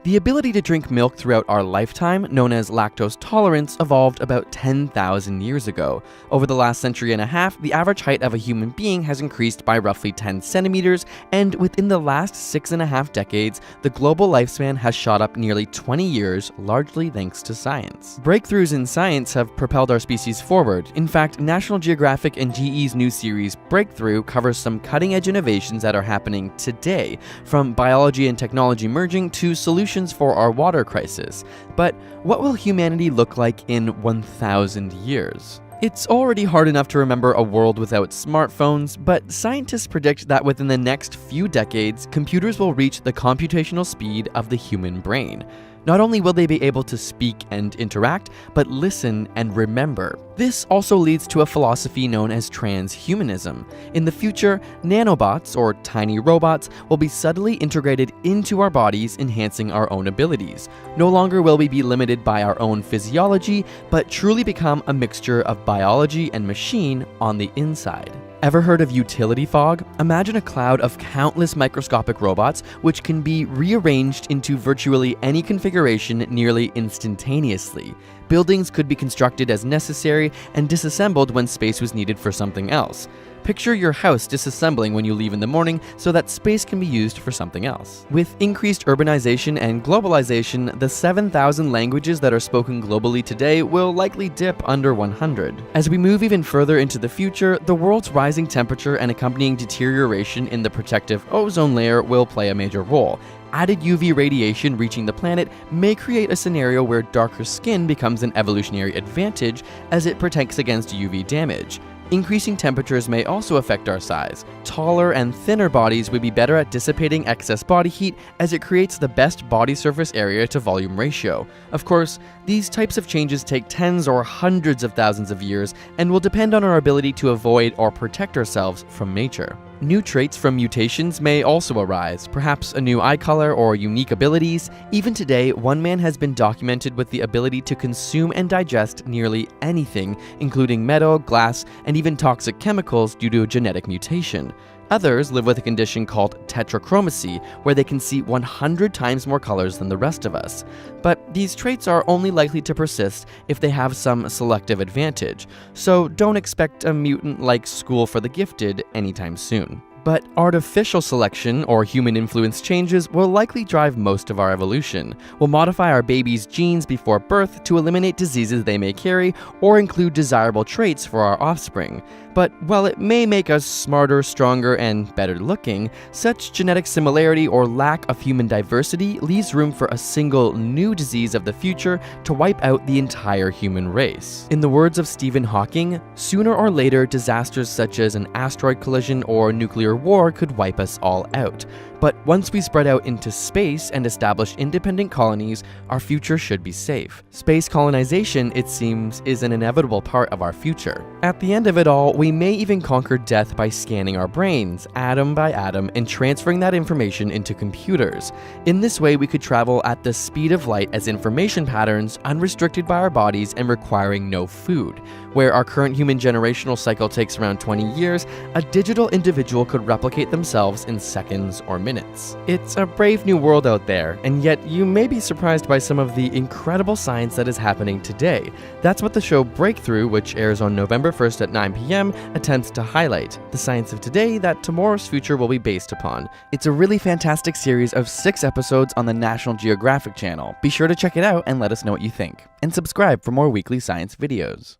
The ability to drink milk throughout our lifetime, known as lactose tolerance, evolved about 10,000 years ago. Over the last century and a half, the average height of a human being has increased by roughly 10 centimeters, and within the last 6.5 decades, the global lifespan has shot up nearly 20 years, largely thanks to science. Breakthroughs in science have propelled our species forward. In fact, National Geographic and GE's new series, Breakthrough, covers some cutting-edge innovations that are happening today, from biology and technology merging to solutions for our water crisis. But what will humanity look like in 1,000 years? It's already hard enough to remember a world without smartphones, but scientists predict that within the next few decades, computers will reach the computational speed of the human brain. Not only will they be able to speak and interact, but listen and remember. This also leads to a philosophy known as transhumanism. In the future, nanobots, or tiny robots, will be subtly integrated into our bodies, enhancing our own abilities. No longer will we be limited by our own physiology, but truly become a mixture of biology and machine on the inside. Ever heard of utility fog? Imagine a cloud of countless microscopic robots which can be rearranged into virtually any configuration nearly instantaneously. Buildings could be constructed as necessary and disassembled when space was needed for something else. Picture your house disassembling when you leave in the morning so that space can be used for something else. With increased urbanization and globalization, the 7,000 languages that are spoken globally today will likely dip under 100. As we move even further into the future, the world's rising temperature and accompanying deterioration in the protective ozone layer will play a major role. Added UV radiation reaching the planet may create a scenario where darker skin becomes an evolutionary advantage as it protects against UV damage. Increasing temperatures may also affect our size. Taller and thinner bodies would be better at dissipating excess body heat as it creates the best body surface area to volume ratio. Of course, these types of changes take tens or hundreds of thousands of years and will depend on our ability to avoid or protect ourselves from nature. New traits from mutations may also arise, perhaps a new eye color or unique abilities. Even today, one man has been documented with the ability to consume and digest nearly anything, including metal, glass, and even toxic chemicals due to a genetic mutation. Others live with a condition called tetrachromacy, where they can see 100 times more colors than the rest of us. But these traits are only likely to persist if they have some selective advantage, so don't expect a mutant-like School for the Gifted anytime soon. But artificial selection, or human-influenced changes, will likely drive most of our evolution. We'll modify our baby's genes before birth to eliminate diseases they may carry or include desirable traits for our offspring. But while it may make us smarter, stronger, and better looking, such genetic similarity or lack of human diversity leaves room for a single new disease of the future to wipe out the entire human race. In the words of Stephen Hawking, sooner or later, disasters such as an asteroid collision or nuclear war could wipe us all out. But once we spread out into space and establish independent colonies, our future should be safe. Space colonization, it seems, is an inevitable part of our future. At the end of it all, we may even conquer death by scanning our brains, atom by atom, and transferring that information into computers. In this way, we could travel at the speed of light as information patterns, unrestricted by our bodies and requiring no food. Where our current human generational cycle takes around 20 years, a digital individual could replicate themselves in seconds or minutes. It's a brave new world out there, and yet you may be surprised by some of the incredible science that is happening today. That's what the show Breakthrough, which airs on November 1st at 9 p.m., attempts to highlight. The science of today that tomorrow's future will be based upon. It's a really fantastic series of 6 episodes on the National Geographic channel. Be sure to check it out and let us know what you think. And subscribe for more weekly science videos.